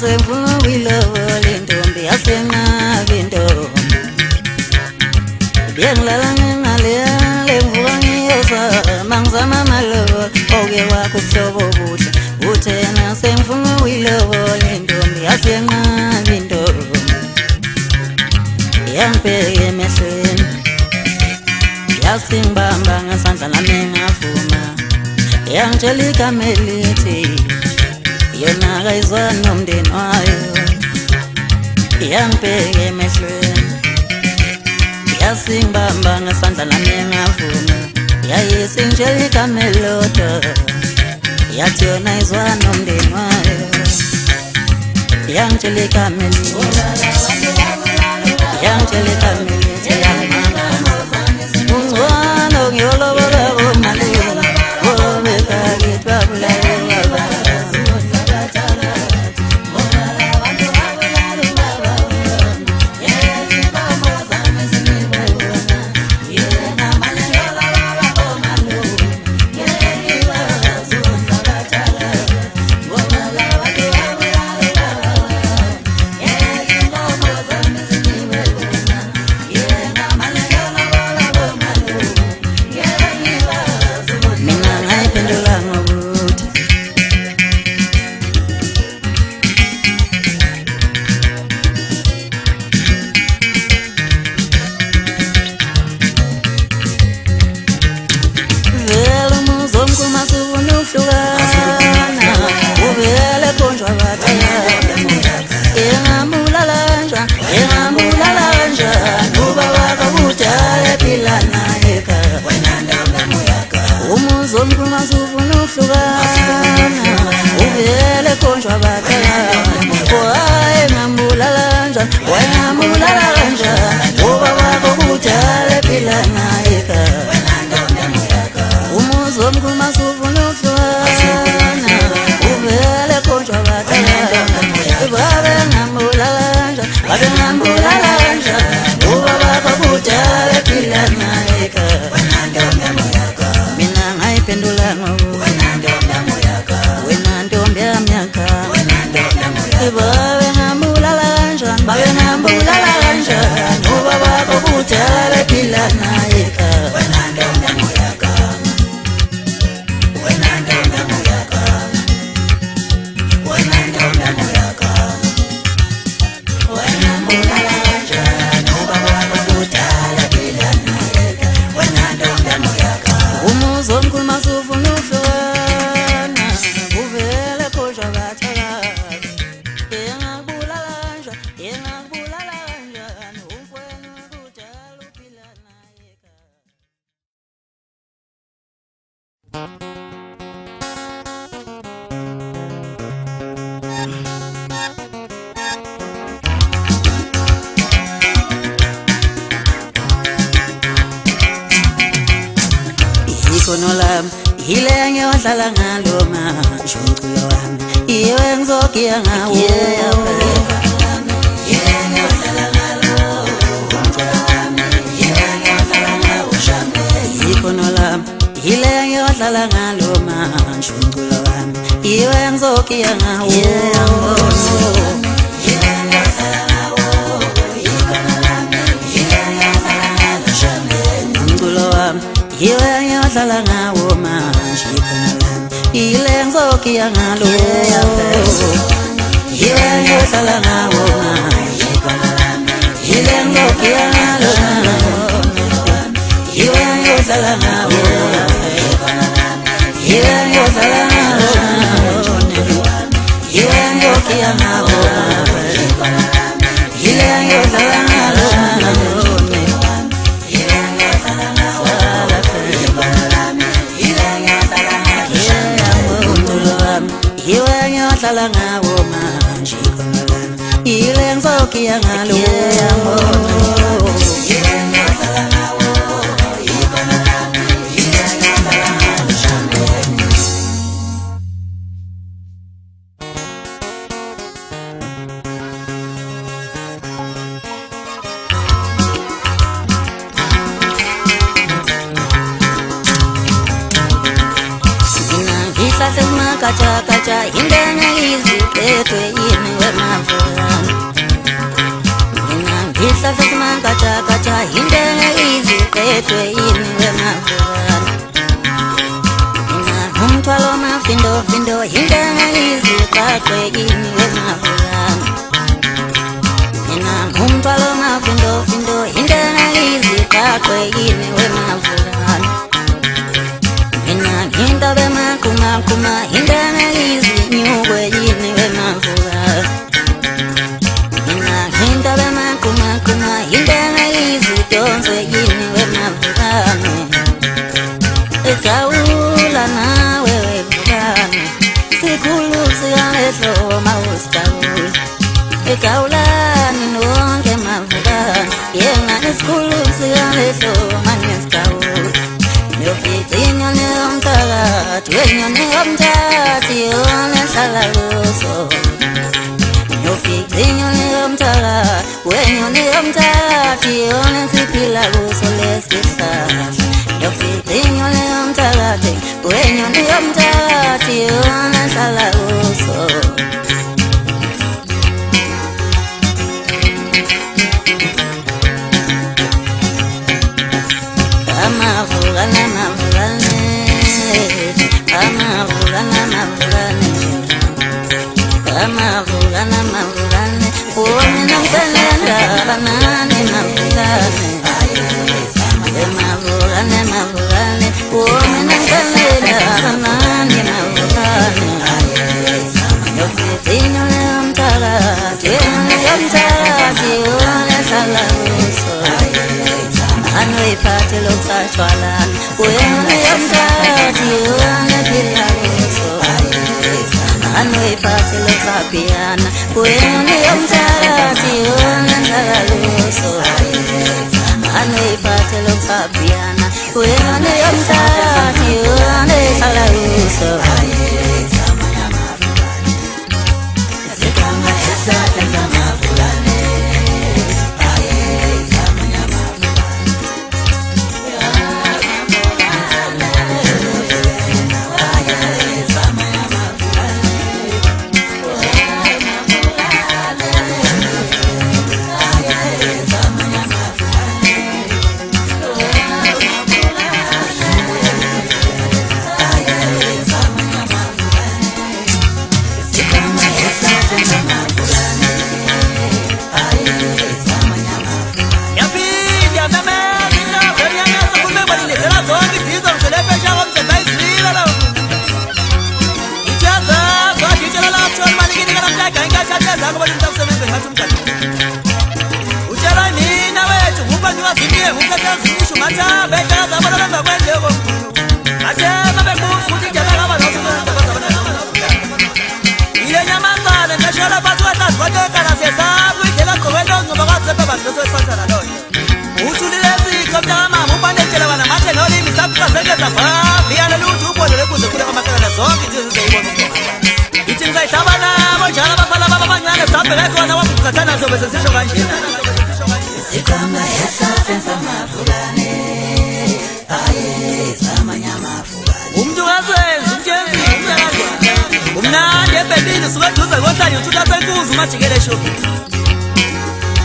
Semfuna wilole ntombi yasengabi ntombi Bienglala ngalele mvuka ngiyosa Mangizama malolo oke wakho kuhlobo buhle Uthena semfuna wilole ntombi yasengabi ntombi Yangibheke emehlweni Yasingibamba ngesandla nami ngavuma Yangitshela igama elithi Yona kayizwa nomndeni wayo Yangibheke emehlweni Yasingibamba ngesandla nami ngavuma Yayisingitshela igama elilodwa Yathi yona izwa nomndeni wayo Yangitshela igama elithi Yangitshela igama elithi Ungcono ngiyolobola komalume Obekakithwa bulalela Hile ngiyohlala ngalo manje umculo wami Iwe ngizogiya ngawo ngiyohlala ngalo umculo wami Iwe ngiyohlala ngawo shambe Ikhono lami Hile ngiyohlala ngalo manje umculo wami Iwe ngizogiya ngawo Iwe ngiyohlala ngawo manje ikhona lami Ile ngizogiya ngalo Iwe ngiyohlala ngawo manje ikhona lami Ile ngizogiya ngalo Iwe ngiyohlala ngawo Iwe ngiyohlala ngawo Iwe ngiyogiya ngawo Ile ngiyohlala ngalo Ngiyohlala ngawo manje ikhona lami Ile ngizogiya ngalo Ile ngiyohlala ngawo ikhona lami Ile ngiyohlala ngalo shambe Kacha kacha indanga iziphetwe yini uphethwe yini wemavukane mina umthwalo mafindofindo ingangayiziqaqwe yini wemavukane mina umthwalo mafindofindo ingangayiziqaqwe yini wemavukane mina ngintabe maqumaquma ingangayizinyukwe yini wemavukane mina ngintabe maqumaquma ingangayizitonse yini wemavukane egawula nawe wevukane sikhulu sikamehlo mawusigawula egawulani nonke mavukane yena isikhulu sikamehlo mangesigawula yofica inyoni yomthakathi wenyoni yomthathi yona ehlala kuso yofica inyoni yomthakathi wenyoni yomthathi yona esiphila kuso lesihlahla yofica inyoni yomthakathi wenyoni yomthathi yona ehlala kuso amavukane amavukane amavukane amavukane amavukane amavukane wona msalenda banane mavukane amavukane amavukane wona msalenda banane mavukane yofitinyo yomthakathi yomthakathi wona ehlala kuso anoyiphathe lokusatshwalana wena yomthathi wona phila kuso anoyiphathe lokusaphiyana wena yomthathi wona hlala kuso anoyiphathe lokusaphiyana wena yomthathi wona hlala kuso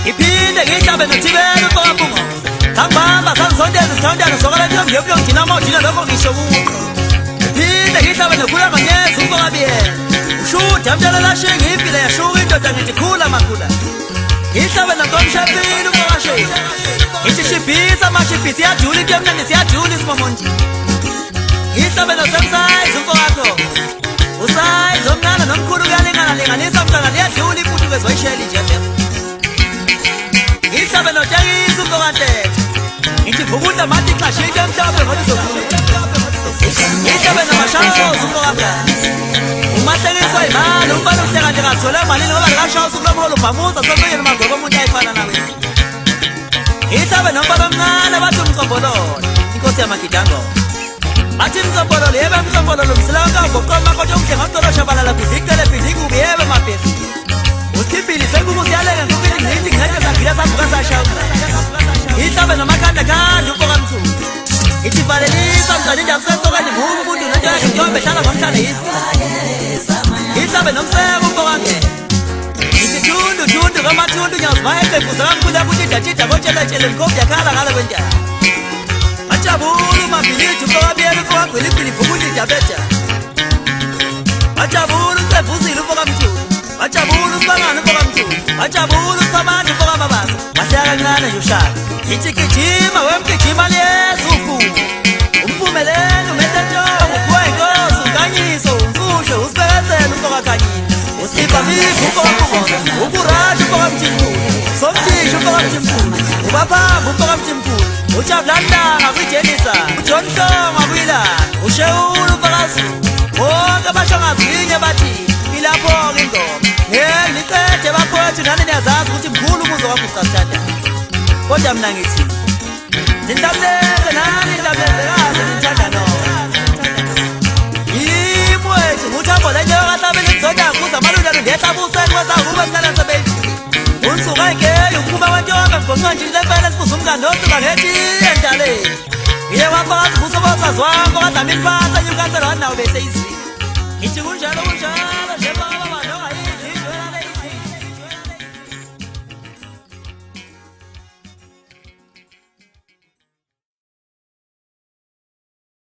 iphinde ngihlabe nothibela uqoqo sangibamba sangisondeza isithandana sokala ngiyobuyo ngina mawujina lokho ngisho kuwo iphinde ngihlabe nokhula nganyeza uqoqabiyena ushuda amtshela lashinga impilo yashuka indoda ngithi khula makhula ngihlabe nokomshapile uqoqashela ngithi shibhisa mashibhisa iyajula into emnandi siyajula isimomonji ngihlabe nosemsayizi uqoqakho usayizi omncane nomkhulu kuyalinganisa mntwana liyadlula ifuthi kwezoyishela nje ngihlabe notekisa uqoqantethe ngithi vukuda mathi xashike emhlophe ngoba izokhula ngihlabe namashawozi uqoqakha umahlekiswa imali umbala uhlekante kathole emalini ngoba likashawusi kulomholo ubhamuza sokunyeni magoko omuntu ayifana nawe ngihlabe nombala omncane bathi umcombololo inkosi yamagidango bathi mcombololo yebe mcombololo msilankavoqomakotsho umhle ngomtoloshabalala kuzikele bhidikubi yebe mabhesi uthibhili senkuku siyaleka nkukili ngithi ngeke sagile savuka sashawula ngihlabe nomakhandakanda uqoqamthulu ngithi valelisa mncane indawo kusesokanye nguke umuntu nento yakhe mhlombe hlala ngomhlane yizi ngihlabe nomseko uqoqangena ngithi thundu kamathundu nyazibaya eqebuza kamkhulu yakuthi idatshida kotsheletshele mkhombi yakhala ngale kwentaba wajabulu mabiliji umfokabiyela umfokagwiligbili bhukuti diabetes wajabulu usevuzile umfokamthulu wajabulu usibangane umfokamthulu wajabulu usamandla umfokamabasa wahleka kancane nje ushaka ngithi gijima wemgijima liyesuku umphumelelo umetentongo uphiwa inkosi unkanyiso umfuhle usibekezela umfokakhanyile usipha mifu umfokamfukoza ukurasha umfokamthimkhulu somthisha umfokamthimkhulu ubaphambe umfokamthimkhulu ujabulalanga kwijenisa uJohn Hlongwa kuyilana uShewulu umfakazulu bonke abashongazinye bathi ilapho-ke ingoma ngeke niqede bafowethu nani niyazazi ukuthi mkhulu umuzi wakhucasithandana kodwa mina ngithi nindabuleze nani ndabulezekaze nithanda nona yimi wethu nguthambo lenyeyo kahlabele mzonyakuza amalulelo ndehlabuseni kwezangube mnanasebenzi unsuku ayingeyo ukuphuma kwentonga ngonqanjile empela sifuza umngane osuka ngethi endaleni ngiye wafakazi busobosazwango kadlamini phansi enyukansela wanawo bese izini ngithi kunjalo nje baba